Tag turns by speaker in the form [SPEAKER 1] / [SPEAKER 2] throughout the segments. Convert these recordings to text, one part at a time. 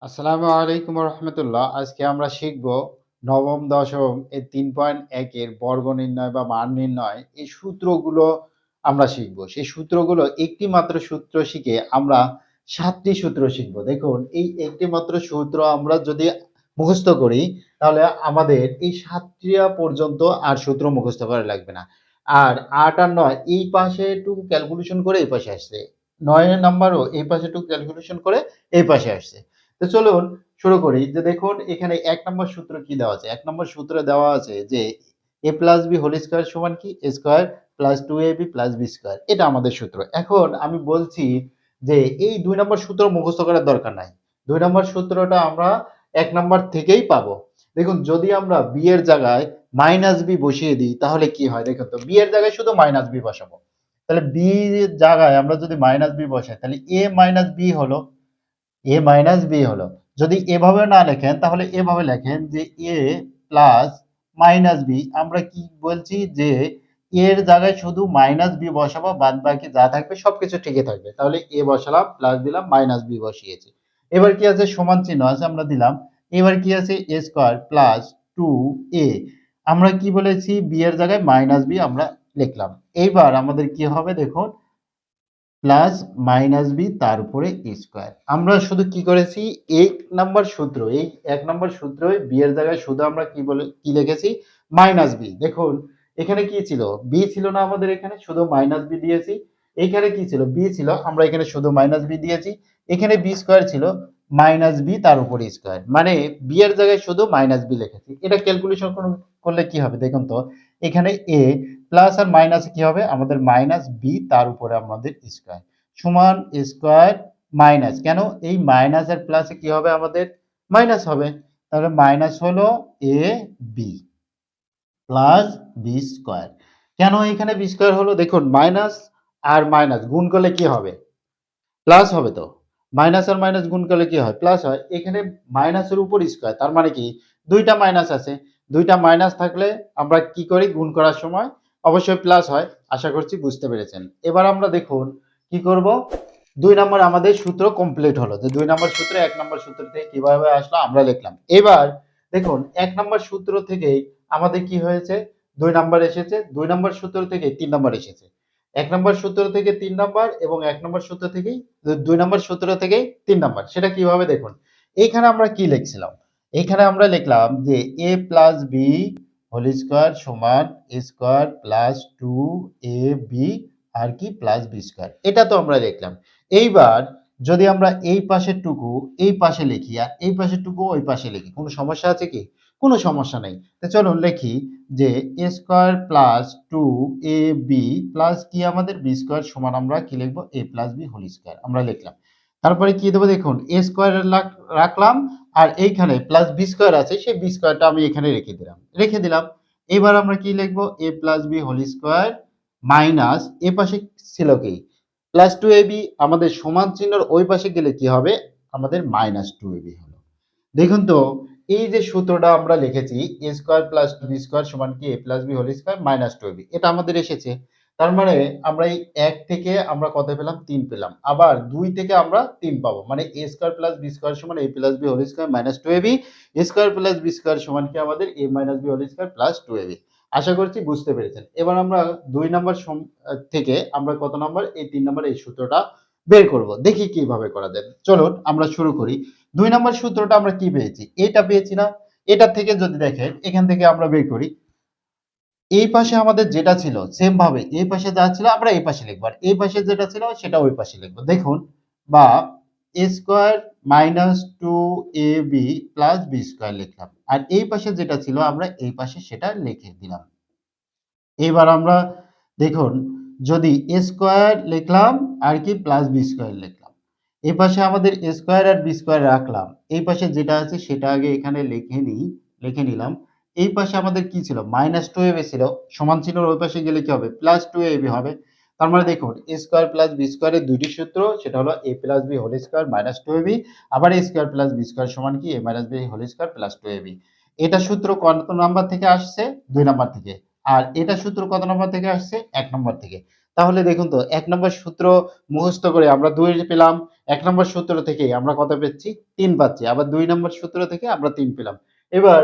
[SPEAKER 1] আসসালামু আলাইকুম রহমতুল্লাহ। আজকে আমরা শিখব নবম দশম এই 3.1 এর বর্গ নির্ণয় বা মান নির্ণয় এই সূত্রগুলো আমরা শিখব। সেই সূত্রগুলো একটি মাত্র সূত্র শিখে আমরা 7টি সূত্র শিখব। দেখুন এই একটি মাত্র সূত্র আমরা যদি মুখস্থ করি তাহলে আমাদের এই 7টা পর্যন্ত আর সূত্র মুখস্থ করা লাগবে না। আর 8 আর 9 এই পাশে একটু ক্যালকুলেশন করে এই পাশে আসছে। 9 নাম্বারও এই পাশে একটু ক্যালকুলেশন করে এই পাশে আসছে। তো চলুন শুরু করি। যে দেখুন এখানে ১ নম্বর সূত্র কি দেওয়া আছে? ১ নম্বর সূত্রে দেওয়া আছে যে a plus b whole square সমান কি? a square plus 2ab plus b square. এটা আমাদের সূত্র। এখন আমি বলছি যে এই ২ নম্বর সূত্র মুখস্থ করার দরকার নাই। ২ নম্বর সূত্রটা আমরা ১ নম্বর থেকেই পাবো। দেখুন যদি আমরা b এর জায়গায় মাইনাস b বসিয়ে দিই তাহলে কি হয়? দেখুন তো b এর জায়গায় শুধু মাইনাস b বসাবো। তাহলে b এর জায়গায় আমরা যদি মাইনাস b বসাই তাহলে a মাইনাস b হলো a মাইনাস b হলো। যদি এভাবে না লেখেন তাহলে এভাবে লেখেন যে a প্লাস মাইনাস b। আমরা কি বলছি যে এর জায়গায় শুধু মাইনাস b বসাবো, বাদ বাকি যা থাকবে সবকিছু ঠিকই থাকবে। তাহলে a বসালাম, প্লাস দিলাম, মাইনাস b বসিয়েছি। এবার কি আছে? সমান চিহ্ন আছে, আমরা দিলাম। এবার কি আছে? a square plus 2a। আমরা কি বলেছি? b এর জায়গায় মাইনাস b আমরা লিখলাম। এইবার আমাদের কি হবে দেখুন, প্লাস মাইনাস বি তার উপরে স্কোয়ার। আমরা শুধু কি করেছি? এক নাম্বার সূত্র, এই ১ নাম্বার সূত্রে বি এর জায়গায় শুধু আমরা কি লিখেছি? Minus b. দেখুন এখানে কি ছিল? বি ছিল না আমাদের, এখানে শুধু মাইনাস বি দিয়েছি। এইখানে কি ছিল? বি ছিল, আমরা এখানে শুধু মাইনাস বি দিয়েছি। এখানে বি স্কোয়ার ছিল, মাইনাস বি তার উপরে স্কোয়ার। মানে বি এর জায়গায় শুধু মাইনাস বি লিখেছি। এটা ক্যালকুলেশন করলে কি হবে দেখুন তো। এখানে এ প্লাস আর মাইনাস কি হবে? আমাদের মাইনাস বি তার উপরে আমাদের স্কোয়ার সমান স্কোয়ার মাইনাস, কেন এই মাইনাস আর প্লাসে কি হবে? আমাদের মাইনাস হবে। তাহলে মাইনাস হলো A B plus B square. কেন এখানে বি স্কোয়ার হলো? দেখুন মাইনাস আর মাইনাস গুণ করলে কি হবে? প্লাস হবে। তো মাইনাস আর মাইনাস গুণ করলে কি হয়? প্লাস হয়। এখানে মাইনাসের উপর স্কোয়ার, তার মানে কি দুইটা মাইনাস আছে। দুইটা মাইনাস থাকলে আমরা কি করি? গুণ করার সময় অবশ্যই প্লাস হয়। আশা করছি বুঝতে পেরেছেন। এবার আমরা দেখুন কি করব। ২ নম্বর আমাদের সূত্র কমপ্লিট হলো। যে ২ নম্বর সূত্রে ১ নম্বর সূত্র থেকে কিভাবে আসলো আমরা লিখলাম। এবার দেখুন ১ নম্বর সূত্র থেকেই আমাদের কি হয়েছে? ২ নম্বর এসেছে। ২ নম্বর সূত্র থেকে ৩ নম্বর এসেছে। ১ নম্বর সূত্র থেকে ৩ নম্বর এবং ১ নম্বর সূত্র থেকেই ২ নম্বর সূত্র থেকেই ৩ নম্বর। সেটা কিভাবে দেখুন। এইখানে আমরা কি লিখছিলাম? এইখানে আমরা লিখলাম যে a plus b whole square সমান a স্কয়ার প্লাস 2ab আর কি প্লাস b স্কয়ার। এটা তো আমরা লিখলাম। এইবার যদি আমরা এই পাশের টুকু এই পাশে লিখি আর এই পাশের টুকু ওই পাশে লিখি, কোনো সমস্যা আছে কি? কোনো সমস্যা নেই। তো চলুন লিখি যে a square plus 2ab plus কি আমাদের b স্কয়ার সমান আমরা কি লিখব? a plus b whole square আমরা লিখলাম। তারপরে কি দেব দেখুন, a স্কয়ার রাখলাম আর এইখানে প্লাস b স্কয়ার আছে, সেই b স্কয়ারটা আমি এখানে রেখে দিলাম। এবার আমরা কি লিখব? a plus b whole square minus A পাশে ছিল কি? প্লাস 2ab, আমাদের সমান চিহ্নের ওই পাশে গেলে কি হবে? আমাদের মাইনাস 2ab হলো। দেখুন তো এই যে সূত্রটা আমরা লিখেছি a square plus 2b square সমান কি a plus b whole square minus 2ab, এটা আমাদের এসেছে। তার মানে আমরা এই ১ থেকে আমরা কত পেলাম? ৩ পেলাম। আবার ২ থেকে আমরা ৩ পাবো। মানে a square plus b square সমান a plus b whole square minus 2ab, a square plus b square সমান কি আমাদের a minus b whole square plus 2ab। আশা করছি বুঝতে পেরেছেন। এবার আমরা ২ নাম্বার থেকে আমরা কত নাম্বার? এই ৩ নাম্বার এই সূত্রটা বের করব। দেখি কিভাবে করা যায়। চলুন আমরা শুরু করি। ২ নম্বর সূত্রটা আমরা কি পেয়েছি? এটা পেয়েছি না? এটা থেকে যদি দেখেন এখান থেকে আমরা বের করি। এই পাশে আমাদের যেটা ছিল সেম ভাবে এই পাশে যা ছিল আমরা এই পাশে লিখব। আর এই পাশে যেটা ছিল সেটা ওই পাশে লিখব। দেখুন বা a square minus 2ab plus b square লিখলাম। আর এই পাশে যেটা ছিল আমরা এই পাশে সেটা লিখে দিলাম। এবার আমরা দেখুন যদি a স্কয়ার লিখলাম আর কি প্লাস b স্কয়ার লিখলাম। এই পাশে আমাদের a স্কয়ার আর b স্কয়ার রাখলাম। এই পাশে যেটা আছে সেটা আগে এখানে লিখে নিলাম। এই পাশে আমাদের কি ছিল? মাইনাস 2ab ছিল। সমান চিহ্নের ওই পাশে গেলে কি হবে? প্লাস 2ab হবে। তার মানে দেখুন a স্কয়ার প্লাস b স্কয়ারের দুইটি সূত্র, সেটা হলো a plus b whole square minus 2ab, আবার a square plus b square সমান কি a minus b whole square plus 2ab। এটা সূত্র কত নাম্বার থেকে আসছে? ২ নাম্বার থেকে। আর এটা সূত্র কত নম্বর থেকে আসছে? ১ নম্বর থেকে। তাহলে দেখুন তো ১ নম্বর সূত্র মুখস্থ করে আমরা ২ পেলাম, 1 নম্বর সূত্র থেকেই আমরা কত পেয়েছি? 3 পাচ্ছি। আবার 2 নম্বর সূত্র থেকে আমরা 3 পেলাম। এবার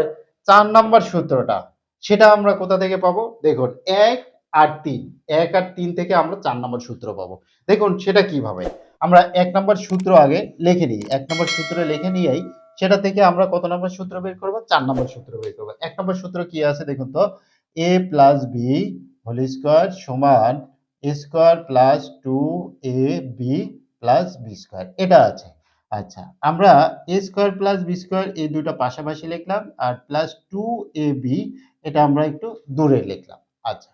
[SPEAKER 1] 4 নম্বর সূত্রটা, সেটা আমরা কোথা থেকে পাবো? দেখুন 1 আর 3, 1 আর 3 থেকে আমরা 4 নম্বর সূত্র পাবো। দেখুন সেটা কিভাবে? আমরা 1 নম্বর সূত্র আগে লিখে নিই। 1 নম্বর সূত্র লিখে নিয়েই সেটা থেকে আমরা কত নম্বর সূত্র বের করব? 4 নম্বর সূত্র বের করব। 1 নম্বর সূত্র কি আছে দেখুন তো? a plus b whole square সমান a square plus 2ab plus b square, এটা আছে। আচ্ছা, আমরা a square plus b square এই দুটো পাশাপাশি লিখলাম, আর প্লাস 2ab এটা আমরা একটু দূরে লিখলাম। আচ্ছা,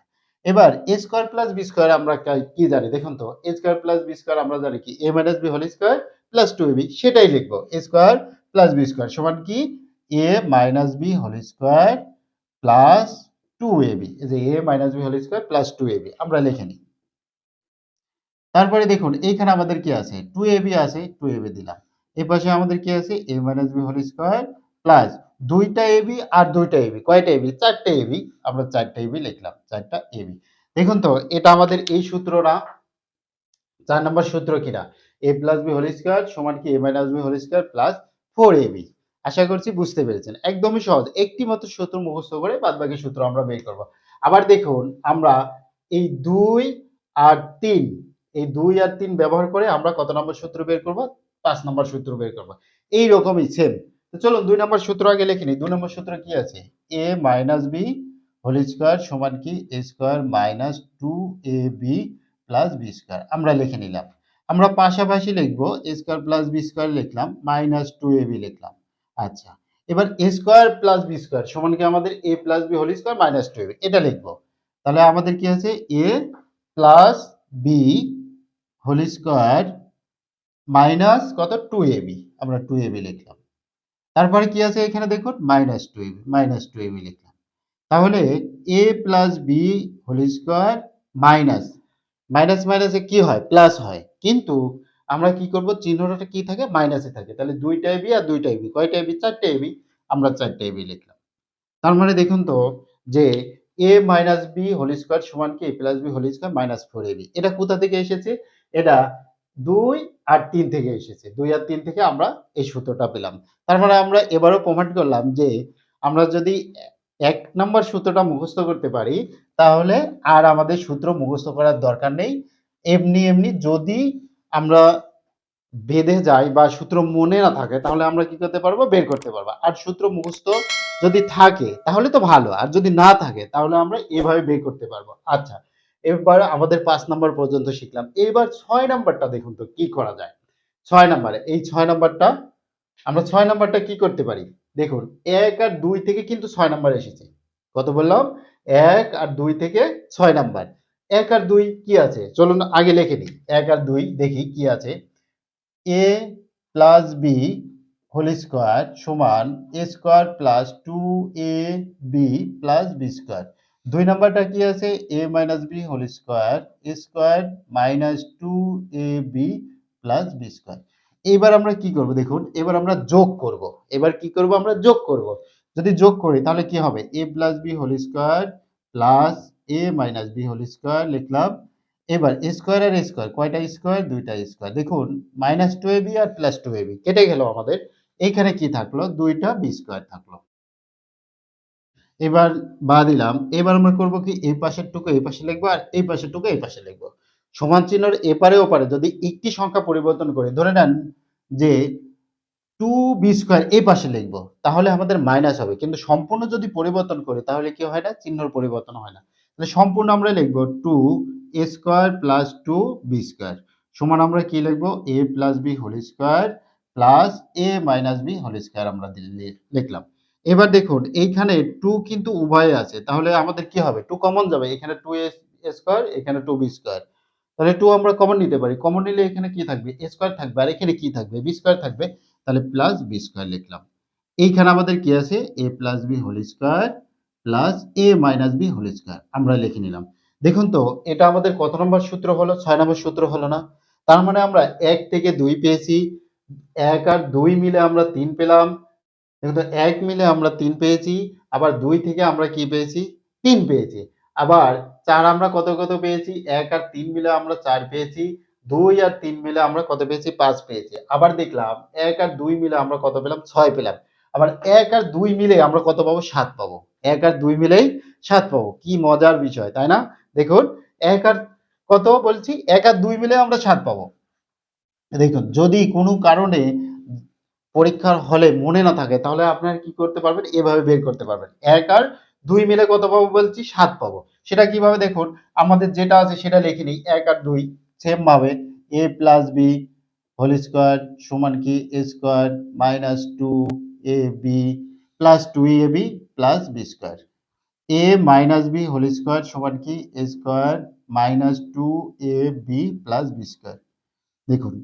[SPEAKER 1] এবার a square plus b square আমরা কি জানি দেখুন তো? a square plus b square আমরা জানি কি? a minus b whole square plus 2ab, সেটাই লিখব। a square plus b square সমান কি? a minus b whole square plus 2ab। এই যে a minus b whole square plus 2ab আমরা লিখে নিই। তারপরে দেখুন এইখানে আমাদের কি আছে? 2ab আছে, 2ab দিলাম। এই পাশে আমাদের কি আছে? a minus b whole square plus 2টা ab আর 2টা ab। কয়টা ab? 4টা ab। আমরা 4টা ab লিখলাম। 4টা ab। দেখুন তো এটা আমাদের এই সূত্র না? 4 নম্বর সূত্র কিনা? a plus b whole square সমান কি? a minus b whole square plus 4ab। আশা করছি বুঝতে পেরেছেন। একদমই সহজ। একটি মাত্র সূত্র মুখস্থ করে বাদবাকি সূত্র আমরা বের করব। আবার দেখুন আমরা এই 2 আর 3, এই 2 আর 3 ব্যবহার করে আমরা কত নম্বর সূত্র বের করব? 5 নম্বর সূত্র বের করব। এই রকমই সেম। তো চলুন 2 নম্বর সূত্র আগে লিখে নিই। 2 নম্বর সূত্র কি আছে? a minus b whole square সমান কি? a square minus 2ab plus b square আমরা লিখে নিলাম। আমরা পাশাপাশি লিখব a square plus b square লিখলাম, মাইনাস 2ab লিখলাম। আচ্ছা, এবার a square plus b square সমান কি আমাদের a plus b whole square minus 2ab, এটা লিখব। তাহলে আমাদের কি আছে? a plus b whole square minus কত? 2ab, আমরা 2ab লিখলাম। তারপরে কি আছে এখানে দেখুন? মাইনাস 2ab, মাইনাস 2ab লিখলাম। তাহলে a plus b whole square minus, minus মাইনাসে কি হয়? প্লাস হয়। কিন্তু আমরা কি করব? চিহ্নটা কি থাকে? মাইনাসে থাকে। তাহলে 2টা ab আর 2টা ab, কয়টা ab? 4টা ab, আমরা 4টা ab লিখলাম। তার মানে দেখুন তো যে a minus b whole square সমান কি? a plus b whole square minus 4ab। এটা কোথা থেকে এসেছে? এটা 2 আর 3 থেকে এসেছে। 2 আর 3 থেকে আমরা এই সূত্রটা পেলাম। তার মানে আমরা এবারও প্রমাণ করলাম যে আমরা যদি 1 নাম্বার সূত্রটা মুখস্থ করতে পারি, তাহলে আর আমাদের সূত্র মুখস্থ করার দরকার নেই। এমনি, এমনি যদি আমরা বেঁধে যাই বা সূত্র মনে না থাকে, তাহলে আমরা কি করতে পারবো? বের করতে পারবো। আর সূত্র মুখস্থ যদি থাকে তাহলে তো ভালো। আর যদি না থাকে তাহলে আমরা এভাবে বের করতে পারবো। আচ্ছা, এবার আমাদের ৫ নাম্বার পর্যন্ত শিখলাম। এবার ৬ নাম্বারটা দেখুন তো কি করা যায়? ৬ নাম্বারে, এই ৬ নাম্বারটা আমরা ৬ নাম্বারটা কি করতে পারি? দেখুন ১ আর ২ থেকে কিন্তু ৬ নাম্বার এসেছে। কত বললাম? ১ আর ২ থেকে ৬ নাম্বার। ১ আর ২ কি আছে? চলুন আগে লিখে নিই। ১ আর ২ দেখি কি আছে? a plus b whole square সমান a square plus 2ab plus b square. ২ নাম্বারটা কি আছে? a minus b whole square a square minus 2ab plus b square. এবার আমরা কি করব দেখুন, এবার আমরা যোগ করব। এবার কি করব? আমরা যোগ করব। যদি যোগ করি তাহলে কি হবে? a plus b whole square plus a minus b whole square লিখলাম। এবার স্কয়ার আর স্কয়ার, কয়টা স্কয়ার? 2টা স্কয়ার। দেখুন মাইনাস 2ab আর প্লাস 2ab কেটে গেল আমাদের। এইখানে কি থাকলো? 2টা b স্কয়ার থাকলো। এবার বা দিলাম। এবার আমরা করব কি? এই পাশের টুকু এই পাশে লিখব আর এই পাশের টুকু এই পাশে লিখব। সমান চিহ্নের এপারে ওপারে যদি একটি সংখ্যা পরিবর্তন করি, ধরে নেন যে 2b স্কয়ার এই পাশে লিখব, তাহলে আমাদের মাইনাস হবে। কিন্তু সম্পূর্ণ যদি পরিবর্তন করি তাহলে কি হয় না? চিহ্নর পরিবর্তন হয় না। তাহলে সম্পূর্ণ আমরা লিখব 2a square plus 2b square সমান আমরা কি লিখব? a plus b whole square plus a minus b whole square আমরা লিখলাম। এবার দেখুন এইখানে 2 কিন্তু উভয়ে আছে। তাহলে আমাদের কি হবে? 2 কমন যাবে। এখানে 2a স্কয়ার, এখানে 2b স্কয়ার। তাহলে 2 আমরা কমন নিতে পারি। কমন নিলে এখানে কি থাকবে? a স্কয়ার থাকবে আর এখানে কি থাকবে? b স্কয়ার থাকবে। তাহলে প্লাস b স্কয়ার লিখলাম। এইখানে আমাদের কি আছে? a plus b whole square plus a minus b whole square আমরা লিখে নিলাম। দেখুন তো এটা আমাদের কত নম্বর সূত্র হলো? ৬ নম্বর সূত্র হলো না? তার মানে আমরা ১ থেকে ২ পেয়েছি। ১ আর ২ মিলে আমরা ৩ পেলাম। দেখুন তো ১ মিলে আমরা ৩ পেয়েছি। আবার ২ থেকে আমরা কি পেয়েছি? ৩ পেয়েছি। আবার ৪ আমরা কত পেয়েছি? ১ আর ৩ মিলে আমরা ৪ পেয়েছি। 2 আর 3 মিলে আমরা কত পেয়েছি? 5 পেয়েছি। আবার দেখলাম 1 আর 2 মিলে আমরা কত পেলাম? 6 পেলাম। আবার 1 আর 2 মিলে আমরা কত পাবো? 7 পাবো। 1 আর 2 মিলেই 7 পাবো। কি মজার বিষয়, তাই না? দেখুন 1 আর কত বলছি? 1 আর 2 মিলে আমরা 7 পাবো। দেখুন যদি কোনো কারণে পরীক্ষার হলে মনে না থাকে তাহলে আপনারা কি করতে পারবেন? এভাবে বের করতে পারবেন। 1 আর 2 মিলে কত পাবো বলছি? 7 পাবো। সেটা কিভাবে দেখুন, আমাদের যেটা আছে সেটা লিখে নিই। 1 আর 2 সেম ভাবে a plus b whole square সমান কি a square minus 2ab plus 2ab plus b square. a minus b whole square সমান কি a square minus 2ab plus b square. দেখুন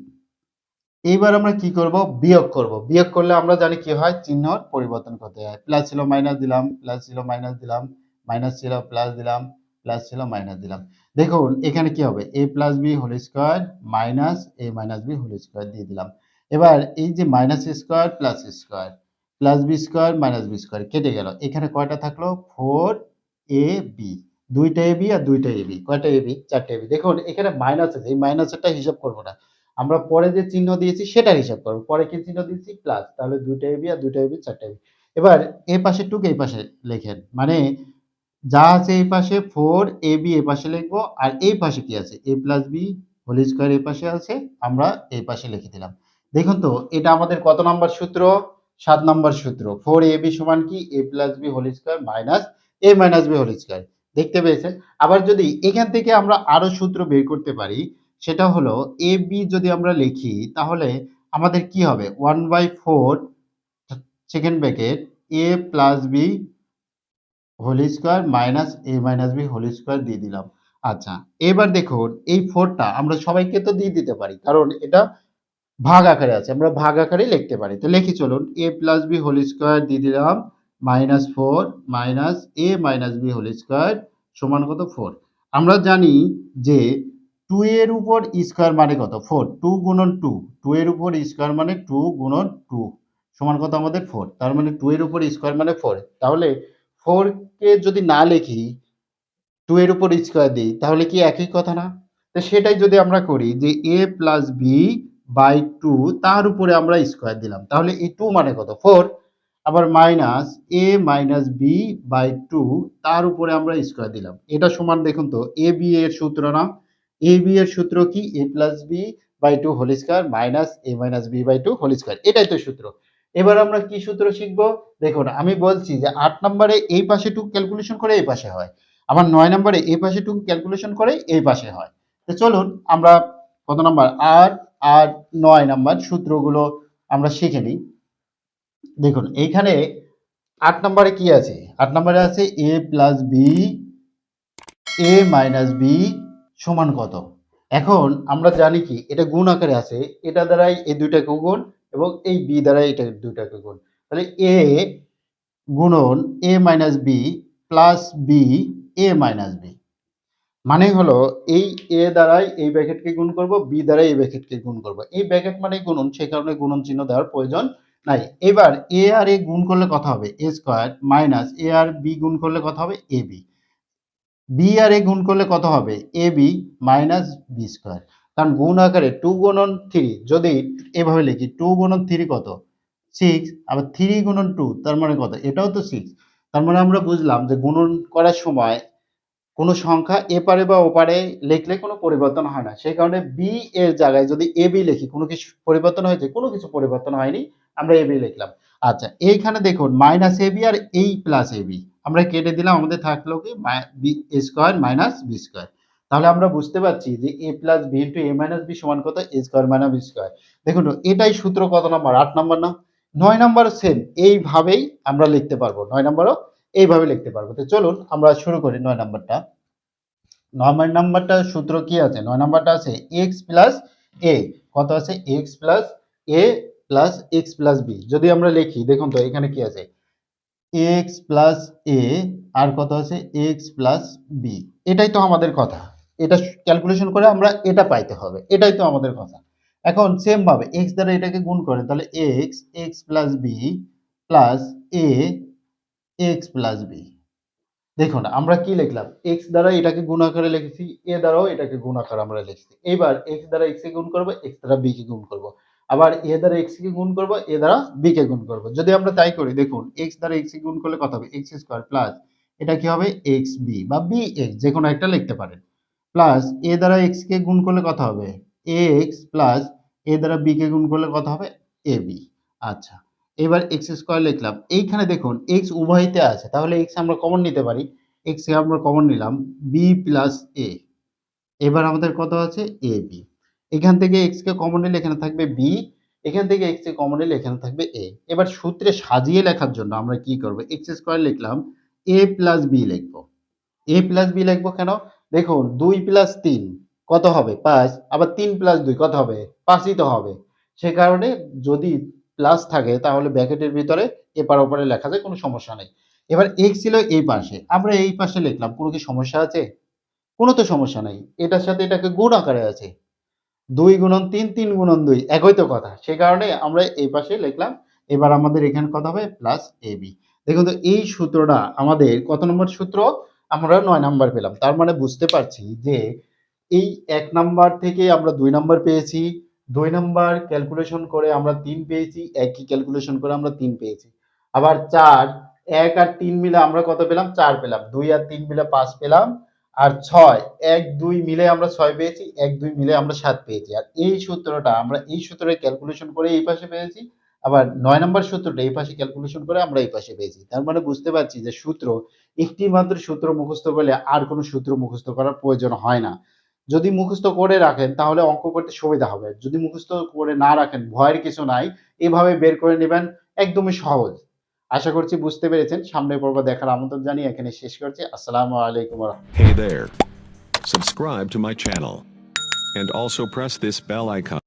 [SPEAKER 1] এইবার আমরা কি করব? বিয়োগ করব। বিয়োগ করলে আমরা জানি কি হয়? চিহ্নর পরিবর্তন করতে হয়। প্লাস ছিল মাইনাস দিলাম, প্লাস ছিল মাইনাস দিলাম, মাইনাস ছিল প্লাস দিলাম, প্লাস ছিল মাইনাস দিলাম। দেখুন এখানে কি হবে? a plus b whole square minus a minus b whole square দিয়ে দিলাম। এবার এই যে minus square plus square plus b square minus b square কেটে গেল। এখানে কয়টা থাকলো? 4ab, দুইটা ab আর দুইটা ab। কয়টা ab? চারটে ab। দেখুন এখানে মাইনাস আছে। এই মাইনাসেরটা হিসাব করব না। আমরা পরে যে চিহ্ন দিয়েছি সেটার হিসাব করব। পরে কি চিহ্ন দিয়েছি? প্লাস। তাহলে ২ টা এবি আর ২ টা এবি ৪ টা এবি। এবার এই পাশের টুকু এই পাশে লেখেন। মানে যা আছে এই পাশে 4ab এই পাশে লিখবো আর এই পাশে কি আছে? a + b হোল স্কয়ার এই পাশে আছে। আমরা এই পাশে লিখে দিলাম। দেখুন তো এটা আমাদের কত নাম্বার সূত্র? ৭ নাম্বার সূত্র। 4ab সমান কি? a + b whole square minus a minus b whole square. দেখতে পেয়েছেন? আবার যদি এখান থেকে আমরা আরো সূত্র বের করতে পারি সেটা হলো ab যদি আমরা লিখি তাহলে আমাদের কি হবে? 1/4 second bracket a + b whole square minus a minus b whole square দিয়ে দিলাম। আচ্ছা, এবার দেখুন এই 4 টা আমরা সবাইকে তো দিয়ে দিতে পারি। কারণ এটা ভাগ আকারে আছে। আমরা ভাগ আকারেই লিখতে পারি। তো লিখি চলুন a + b হোল স্কয়ার দিয়ে দিলাম -4 minus a minus b whole square সমান কত? 4। আমরা জানি যে 2 এর উপর স্কয়ার মানে কত? 4। 2 গুণন 2। 2 এর উপর স্কয়ার মানে 2 গুণন 2 সমান কত আমাদের? 4। তার মানে 2 এর উপর স্কয়ার মানে 4। তাহলে 4 কে যদি না লিখি 2 এর উপর স্কয়ার দিই তাহলে কি একই কথা না? তো সেটাই যদি আমরা করি যে a প্লাস b বাই 2 তার উপরে আমরা স্কয়ার দিলাম। তাহলে এই 2 মানে কত? 4। আবার minus a minus b by 2 তার উপরে আমরা স্কয়ার দিলাম। এটা সমান দেখুন তো ab এর সূত্র না? ab এর সূত্র কি? a plus b by 2 whole square minus a minus b by 2 whole square. এটাই তো সূত্র। এবার আমরা কি সূত্র শিখব? দেখুন আমি বলছি যে ৮ নম্বরে এই পাশে টুক ক্যালকুলেশন করে এই পাশে হয়। আবার ৯ নম্বরে এই পাশে টুকু ক্যালকুলেশন করে এই পাশে হয়। তো চলুন আমরা কত নাম্বার ৮ আর ৯ নাম্বার সূত্রগুলো আমরা শিখে নিই। দেখুন এইখানে ৮ নম্বরে কি আছে? ৮ নম্বরে আছে a plus b a minus b সমান কত? এখন আমরা জানি কি এটা গুণ আকারে আছে। এটা দ্বারাই এই দুইটাকে গুণ এবং এই b দ্বারাই এটা দুইটাকে গুণ। তাহলে a গুণন a minus b plus b a minus b মানে হলো এই a দ্বারাই এই ব্র্যাকেটকে গুণ করব, b দ্বারাই এই ব্র্যাকেটকে গুণ করব। এই ব্র্যাকেট মানেই গুণন, সেই কারণে গুণন চিহ্ন দেওয়ার প্রয়োজন নাই। এবার a আর a গুণ করলে কত হবে? a স্কয়ার মাইনাস a আর b গুণ করলে কত হবে? ab। b আর a গুণ করলে কত হবে? ab minus b square. কারণ গুণ আকারে 2 গুণন 3 যদি এভাবে লিখি 2 গুণন 3 কত? 6 আবার 3 গুণন 2 তার মানে কত? এটাও তো 6। তার মানে আমরা বুঝলাম যে গুণন করার সময় কোনো সংখ্যা এপারে বা ওপারে লিখলে কোনো পরিবর্তন হয় না। সেই কারণে b এর জায়গায় যদি ab লিখি কোনো কিছু পরিবর্তন হয়েছে? কোনো কিছু পরিবর্তন হয়নি। আমরা ab লিখলাম। আচ্ছা এইখানে দেখুন মাইনাস ab আর এই প্লাস ab আমরা কেটে দিলাম আমাদের থাকলো কি b square minus b square. তাহলে আমরা বুঝতে পারছি যে a plus b into a minus b সমান কত? a square minus b square. দেখুন এটাই সূত্র কত নাম্বার? ৮ নাম্বার না? ৯ নাম্বারও সেম এইভাবেই আমরা লিখতে পারবো। ৯ নাম্বারও এইভাবে লিখতে পারবো। তো চলুন আমরা শুরু করি ৯ নাম্বারটা। ৯ নাম্বারটার সূত্র কি আছে? ৯ নাম্বারটা আছে x প্লাস a কত আছে? x plus a plus x plus b যদি আমরা লিখি দেখুন তো এখানে কি আছে? x প্লাস a আর কত আছে? x প্লাস b এটাই তো আমাদের কথা। এটা ক্যালকুলেশন করে আমরা এটা পাইতে হবে। এটাই তো আমাদের কথা। এখন সেম ভাবে x দ্বারা এটাকে গুণ করে তাহলে x plus b plus a x plus b দেখুন আমরা কি লিখলাম? x দ্বারা এটাকে গুণ আকারে লিখেছি, a দ্বারাও এটাকে গুণ আকারে আমরা লিখছি। এইবার x দ্বারা x কে গুণ করব, x দ্বারা b কে গুণ করব। আবার a দ্বারা x কে গুণ করব, a দ্বারা b কে গুণ করব। যদি আমরা তাই করি দেখুন x দ্বারা x কে গুণ করলে কত হবে? x স্কয়ার প্লাস এটা কি হবে? xb বা bx যেকোনো একটা লিখতে পারেন। প্লাস a দ্বারা x কে গুণ করলে কত হবে? ax প্লাস a দ্বারা b কে গুণ করলে কত হবে? ab। আচ্ছা। এবার x স্কয়ার লিখলাম। এইখানে দেখুন x উভয়তে আছে। তাহলে x আমরা কমন নিতে পারি। x কে আমরা কমন নিলাম b প্লাস a। এবার আমাদের কত আছে? ab। এখান থেকে x কে কমন নিলে এখানে থাকবে b, এখান থেকে x কে কমন নিলে এখানে থাকবে a। এবার সূত্রে সাজিয়ে লেখার জন্য আমরা কি করব? x স্কয়ার লিখলাম, a প্লাস b লিখব। a প্লাস b লিখব কেন? দেখুন 2 প্লাস 3 কত হবে? 5। আবার 3 প্লাস 2 কত হবে? 5 ই তো হবে। সে কারণে যদি প্লাস থাকে তাহলে ব্র্যাকেটের ভিতরে এপার ওপারে লেখা যায়, কোনো সমস্যা নেই। এবার x ছিল এই পাশে, আমরা এই পাশে লিখলাম। কোনো কি সমস্যা আছে? কোনো তো সমস্যা নাই। এটার সাথে এটাকে গুণ আকারে আছে। ২ গুণন ৩, ৩ গুণন ২ একই তো কথা। সে কারণে আমরা এই পাশে লিখলাম। এবার আমাদের এখানে কত হবে? Plus ab। দেখুন তো এই সূত্রটা আমাদের কত নম্বর সূত্র? আমরা ৯ নাম্বার পেলাম। তার মানে বুঝতে পারছি যে এই ১ নাম্বার থেকে আমরা ২ নাম্বার পেয়েছি। ২ নাম্বার ক্যালকুলেশন করে আমরা ৩ পেয়েছি। একই ক্যালকুলেশন করে আমরা ৩ পেয়েছি। আবার ৪, ১ আর ৩ মিলে আমরা কত পেলাম? ৪ পেলাম। ২ আর ৩ মিলে ৫ পেলাম। আর ৬, ১, ২ মিলে আমরা ৬ পেয়েছি। ১, ২ মিলে আমরা ৭ পেয়েছি। আর এই সূত্রটা আমরা এই সূত্রে ক্যালকুলেশন করে এই পাশে পেয়েছি। আবার ৯ নাম্বার সূত্রটা এই পাশে ক্যালকুলেশন করে আমরা এই পাশে পেয়েছি। তার মানে বুঝতে পারছি যে সূত্র, একটি মাত্র সূত্র মুখস্থ করলে আর কোনো সূত্র মুখস্থ করার প্রয়োজন হয় না। যদি মুখস্থ করে রাখেন তাহলে অঙ্ক করতে সুবিধা হবে। যদি মুখস্থ করে না রাখেন ভয়ের কিছু নাই। এভাবে বের করে নিবেন, একদমই সহজ। আশা করছি বুঝতে পেরেছেন। সামনের পর্ব দেখার আমন্ত্রণ জানিয়ে এখানে শেষ করছি। আসসালামু আলাইকুম ওয়া রাহমাতুল্লাহ।
[SPEAKER 2] Hey there. Subscribe to my channel. And also press this bell icon.